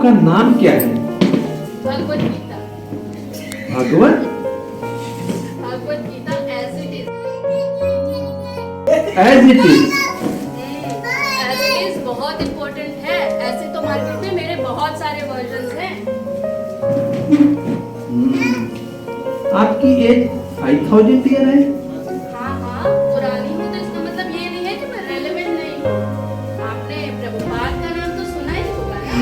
आपका नाम क्या है? Bhagavad Gita. Bhagavad Bhagavad Gita as it is. As it is. As it is बहुत इम्पोर्टेंट है। ऐसे तो मार्केट में मेरे बहुत सारे वर्जन्स हैं। आपकी एज 5000 ईयर है? हाँ पुरानी हूँ तो इसका मतलब ये नहीं है कि मैं रेलेवेंट नहीं हूँ। आपने प्रभुपाद का नाम तो सुना ही होगा ना।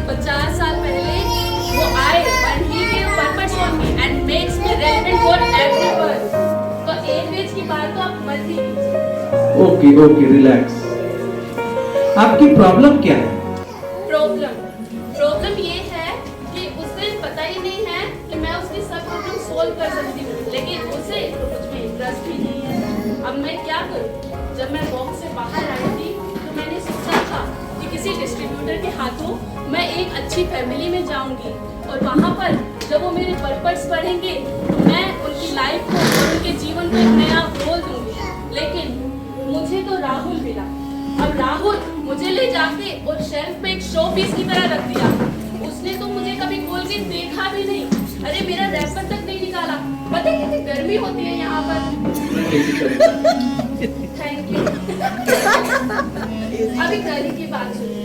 50 साल पहले वो आए and he gave purpose for me and makes me relevant for everyone। तो एज की बात तो आप मत ही कीजिए। Okay relax. आपकी प्रॉब्लम क्या है? प्रॉब्लम ये है कि उसे पता ही नहीं है कि मैं उसकी सब प्रॉब्लम सोल्व कर सकती हूँ, लेकिन उसे तो कुछ में इंटरेस्ट भी नहीं है। अब मैं क्या करूँ? जब मैं बॉक्स से बाहर आई थी तो मैंने सोचा था कि किसी डिस्ट्रीब्यूटर के हाथों मैं एक अच्छी फैमिली में जाऊंगी और वहाँ पर जब वो मेरे पर्पस पढ़ेंगे तो मैं उनकी लाइफ को और उनके जीवन को एक नया रोल दूंगी। लेकिन मुझे तो राहुल मिला। अब राहुल मुझे ले जाके और शेल्फ पे एक शो पीस की तरह रख दिया। उसने तो मुझे कभी खोल के देखा भी नहीं। अरे मेरा रैपर तक नहीं निकाला। पता है कितनी गर्मी होती है यहाँ पर। Thank you. अभी कल की बात सुनिए।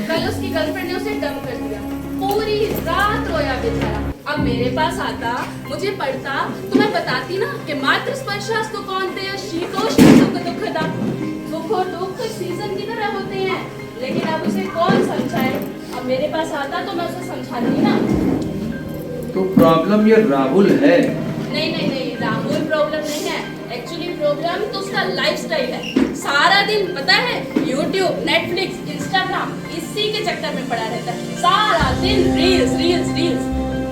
कल उसकी गर्लफ्रेंड ने उसे डंप कर दिया। पूरी रात रोया बेचारा। अब मेरे पास आता, मुझे पढ़ता तो मैं बताती ना कि मातृ स्पर्शास्तु कौन्तेय शीतोष्ण सुख दुखदा। सुख और दुख सीजन की तरह होते हैं, लेकिन अब उसे कौन समझाए? अब मेरे पास आता तो मैं उसे समझाती ना। तो प्रॉब्लम ये राहुल है? नहीं राहुल प्रॉब्लम नहीं है। एक्चुअली प्रॉब्लम तो उसका लाइफस्टाइल है। सारा दिन पता है यूट्यूब, नेटफ्लिक्स, इंस्टाग्राम इसी के चक्कर में पड़ा रहता है। सारा दिन रील्स।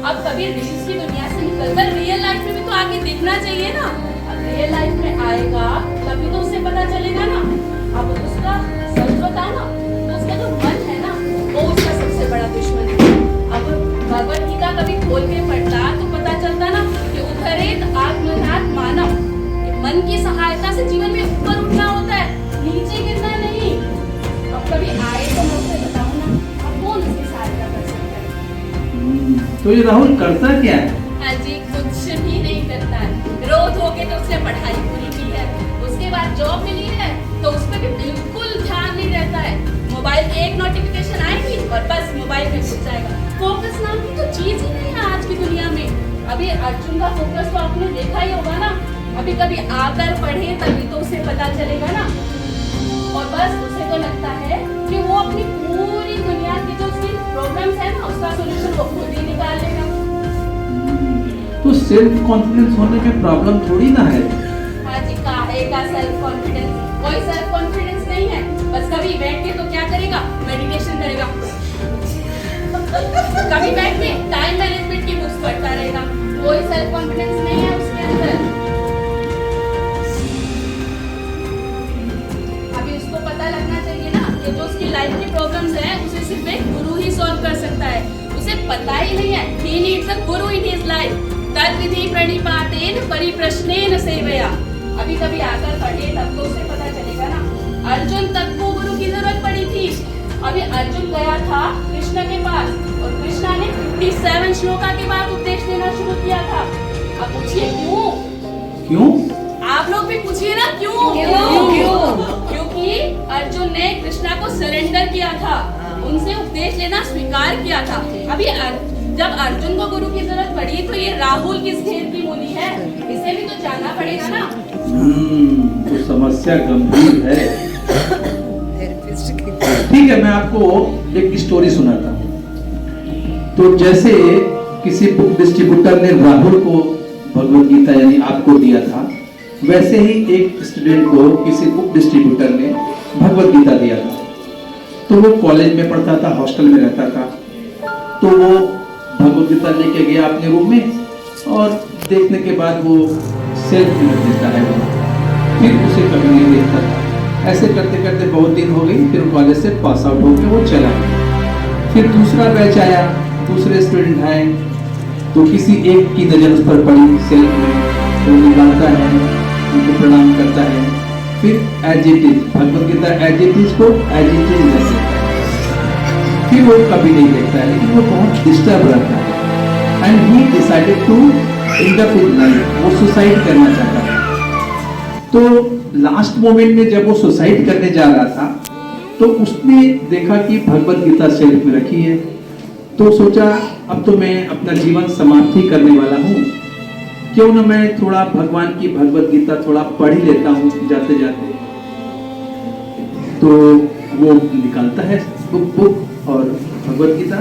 अब कभी रील्स की दुनिया से निकलकर रियल लाइफ में भी तो आगे दिखना चाहिए ना। अब रियल लाइफ में आएगा तभी तो उसे पता चलेगा ना। अब उसका सच बताना तो उसका जो मन है ना वो उसका सबसे बड़ा दुश्मन है। अब भगवत गीता कभी खोल के पढ़ता तो पता चलता ना कि उद्धरेत आत्मनाथ मानव। मन की सहायता से जीवन में ऊपर उठना होता है, नीचे गिरना नहीं। अब कभी आए तो मैं उसे बताऊं ना, अब कौन उसकी सहायता कर सकता है? तो ये राहुल करता क्या है? हाँ जी, कुछ भी नहीं करता है। रोज होके तो उसने पढ़ाई पूरी की है, उसके बाद जॉब मिली है तो उस पर भी बिल्कुल ध्यान नहीं रहता है। मोबाइल एक नोटिफिकेशन आएगी और बस मोबाइल में घुस जाएगा। फोकस नाम की तो चीज ही नहीं है आज की दुनिया में। अभी अर्जुन का फोकस तो आपने देखा ही होगा ना। अभी कभी आकर पढ़े तभी तो उसे पता चलेगा ना। और बस उसे तो लगता है कि वो अपनी पूरी दुनिया की जो उसकी प्रॉब्लम्स है ना उसका सॉल्यूशन वो खुद ही निकाल लेगा। तो सेल्फ कॉन्फिडेंस होने में प्रॉब्लम थोड़ी ना है। हाँ जी, काहे का सेल्फ कॉन्फिडेंस? कोई सेल्फ कॉन्फिडेंस नहीं है। बस कभी बैठ के तो क्या करेगा? मेडिटेशन करेगा। कभी बैठ के टाइम मैनेजमेंट की बुक्स पढ़ता रहेगा। कोई सेल्फ कॉन्फिडेंस नहीं है उसके अंदर। अभी उसको पता लगना चाहिए ना कि जो उसकी लाइफ की प्रॉब्लम्स है उसे सिर्फ एक गुरु ही सॉल्व कर सकता है। उसे पता ही नहीं है he needs a guru in his life। तद्विधि प्रणिपातेन परिप्रश्नेन सेवया। अभी कभी आकर पढ़े तब तो उसे पता चलेगा ना। अर्जुन तक को गुरु की जरूरत पड़ी थी। अभी अर्जुन गया था कृष्ण के पास और कृष्णा ने 57 श्लोका के बाद उपदेश देना शुरू किया था। अब पूछिए क्यों? आप लोग भी पूछिए ना क्यों? क्योंकि अर्जुन ने कृष्णा को सरेंडर किया था, उनसे उपदेश लेना स्वीकार किया था। अभी जब अर्जुन को गुरु की जरूरत पड़ी तो ये राहुल किस खेल की मुनि है, इसे भी तो जानना पड़ेगा ना। तो समस्या गंभीर है। ठीक है, मैं आपको एक स्टोरी सुनाता हूँ। तो जैसे किसी बुक डिस्ट्रीब्यूटर ने राहुल को भगवत गीता यानी आपको दिया था, वैसे ही एक स्टूडेंट को किसी बुक डिस्ट्रीब्यूटर ने भगवत गीता दिया था। तो वो कॉलेज में पढ़ता था, हॉस्टल में रहता था। तो वो भगवत गीता लेके गया अपने रूम में और देखने के बाद वो सेल्फ नोट देता है, फिर उसे कभी नहीं देखता था। ऐसे करते करते बहुत दिन हो गई। फिर कॉलेज से पास आउट होकर वो चला गया। फिर दूसरा बैच आया, दूसरे स्टूडेंट आए तो किसी एक की नजर उस पर पड़ी सेल्फ में, तो निकालता है, उनको प्रणाम करता है। फिर as it is Bhagavad Gita as it is को एज इट इज भी वो कभी नहीं देखता है, लेकिन वो बहुत डिस्टर्ब रहता है। And he decided to end up his life, वो सुसाइड करना चाहता था। तो लास्ट मोमेंट में जब वो सुसाइड करने जा रहा था, तो उसने देखा कि भगवत गीता शेल्फ में रखी है, तो सोचा अब तो मैं अपना जीवन समाप्ति करने वाला हूँ, क्यों ना मैं थोड़ा भगवान की भगवत गीता थोड़ा पढ़ ही लेता हूँ जाते जाते। तो वो निकालता है बुक और भगवत गीता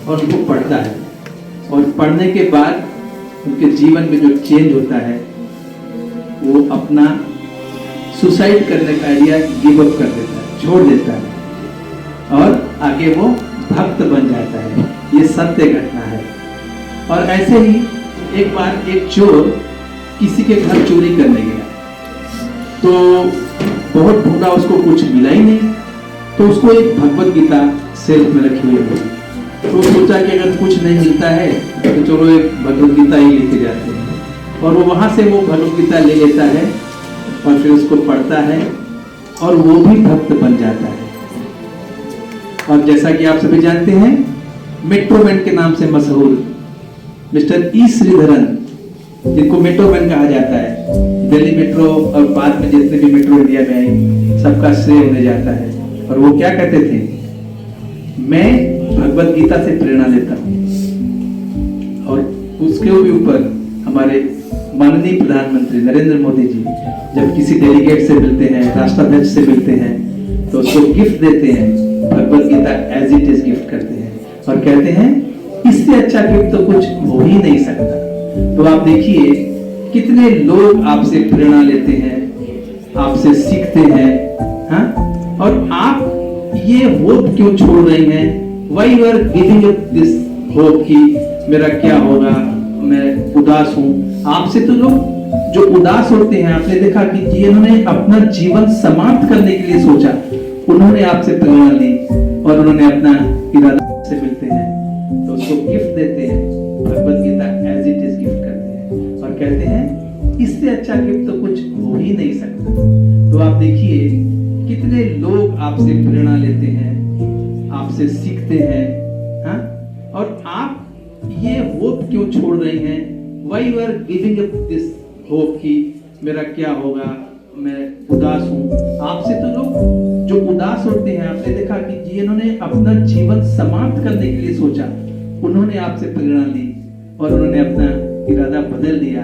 और उनको पढ़ता है, और पढ़ने के बाद उनके जीवन में जो चेंज होता है, वो अपना सुसाइड करने का आइडिया गिव अप कर देता है, छोड़ देता है, और आगे वो भक्त बन जाता है। ये सत्य घटना है। और ऐसे ही एक बार एक चोर किसी के घर चोरी करने गया, तो बहुत ढूंढा, उसको कुछ मिला ही नहीं, तो उसको एक भगवत गीता सेल्फ में रखी हुई है। तो सोचा कि अगर कुछ नहीं मिलता है तो चलो एक भगवत गीता ही लेके जाते हैं, और वो वहां से वो भगवत गीता ले लेता है और फिर उसको पढ़ता है, और वो भी भक्त बन जाता है। और जैसा कि आप सभी जानते हैं, मेट्रोमैन के नाम से मशहूर मिस्टर ई श्रीधरन, जिनको मेट्रोमैन कहा जाता है, दिल्ली मेट्रो और बाद में जितने भी मेट्रो इंडिया में आई, सबका श्रेय उन्हें जाता है। और वो क्या कहते थे, मैं भगवत गीता से प्रेरणा लेता हूँ। और उसके भी ऊपर हमारे माननीय प्रधानमंत्री नरेंद्र मोदी जी जब किसी डेलीगेट से मिलते हैं, राष्ट्राध्यक्ष से मिलते हैं, तो उसको गिफ्ट देते हैं, Bhagavad Gita as it is gift करते हैं, और कहते हैं इससे अच्छा गिफ्ट तो कुछ हो ही नहीं सकता। तो आप देखिए कितने लोग आपसे प्रेरणा लेते हैं, आपसे सीखते हैं, हाँ? और आप ये होप क्यों छोड़ रही हैं? Why you are giving up this hope कि मेरा क्या होगा, मैं उदास हूँ। आपसे तो लोग जो उदास होते हैं, आपने देखा कि जिन्होंने अपना जीवन समाप्त करने के लिए सोचा, उन्होंने आपसे प्रेरणा ली और उन्होंने अपना इरादा से मिलते हैं, तो उसको गिफ्ट देते हैं, Bhagavad Gita as it is gift करते हैं, और कहते हैं इससे अच्छा गिफ्ट तो कुछ हो ही नहीं सकता। तो आप देखिए कितने लोग आपसे प्रेरणा लेते हैं, आपसे सीखते हैं, हाँ? और आप ये होप क्यों छोड़ रही हैं? Why you are giving up this hope कि मेरा क्या होगा, मैं उदास हूँ। आपसे तो लोग जो उदास होते हैं, आपने देखा कि जिन्होंने अपना जीवन समाप्त करने के लिए सोचा, उन्होंने आपसे प्रेरणा ली और उन्होंने अपना इरादा बदल दिया।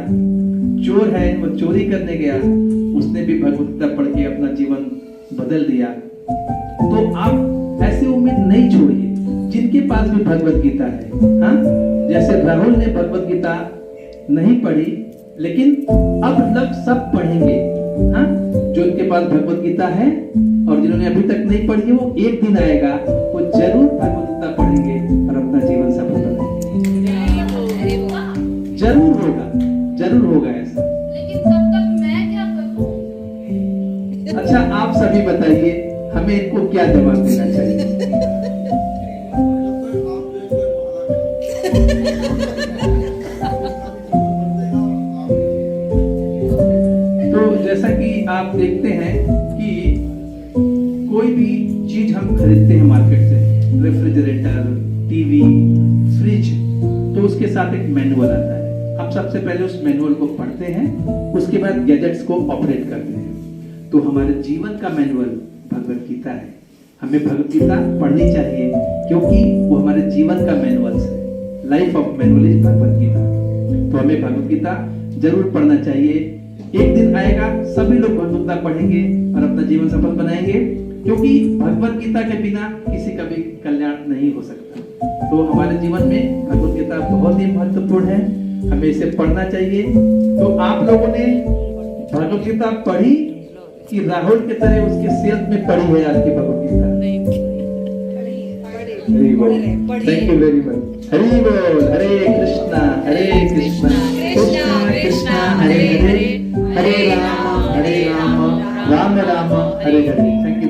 चोर है, वो चोरी करने गया, उसने भी भगवत गीता पढ़ के अपना जीवन बदल दिया। तो आप ऐसी उम्मीद नहीं छोड़िए, जिनके पास भी भगवत गीता है, हाँ? जैसे राहुल ने भगवत गीता नहीं पढ़ी, लेकिन अब तक सब पढ़ेंगे, हाँ? जो इनके पास भगवत गीता है और जिन्होंने अभी तक नहीं पढ़ी है, वो एक दिन आएगा, वो जरूर भगवत गीता पढ़ेंगे और अपना जीवन सफल बनाएंगे। जरूर होगा, जरूर होगा ऐसा। लेकिन तब तक मैं क्या करूं? अच्छा, आप सभी बताइए, हमें इनको क्या जवाब देना चाहिए? तो जैसा कि आप देखते हैं कि कोई भी चीज हम खरीदते हैं मार्केट से, रेफ्रिजरेटर, टीवी, फ्रिज, तो उसके साथ एक मैनुअल आता है। हम सबसे पहले उस मैनुअल को पढ़ते हैं, उसके बाद गैजेट्स को ऑपरेट करते हैं। तो हमारे जीवन का मैनुअल भगवत गीता है। हमें भगवत गीता पढ़नी चाहिए, क्योंकि वो हमारे जीवन का मैनुअल है। Life of manual is Bhagavad Gita. तो हमें भगवत गीता जरूर पढ़ना चाहिए। एक दिन आएगा, सभी लोग भगवत गीता पढ़ेंगे और अपना जीवन सफल बनाएंगे, क्योंकि भगवत गीता के बिना किसी का भी कल्याण नहीं हो सकता। तो हमारे जीवन में भगवत गीता बहुत ही महत्वपूर्ण है, हमें इसे पढ़ना चाहिए। तो आप लोगों ने भगवत गीता पढ़ी कि राहुल के तरह उसके सेल्फ में पढ़ी है आज की Bhagavad Gita? Thank you very much. Hari बोल। हरे कृष्णा कृष्णा कृष्णा हरे हरे, हरे राम राम राम हरे हरे। Thank you.